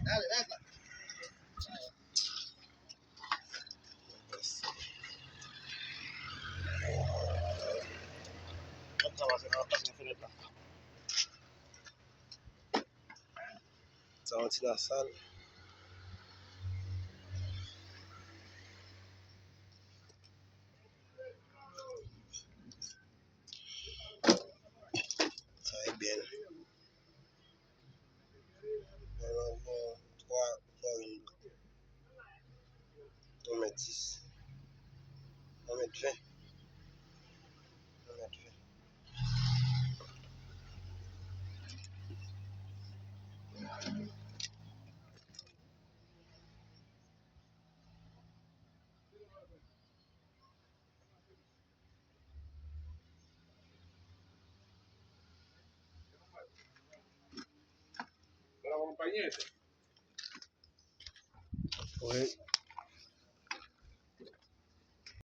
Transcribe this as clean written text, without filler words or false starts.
Dale, venga. Otra base, no pasa infinita. Ça va tirer la salle. Ça va être bien. Bon, 3 windows. 1m10. 1m20. 1m20. ¿La compañera? Oui.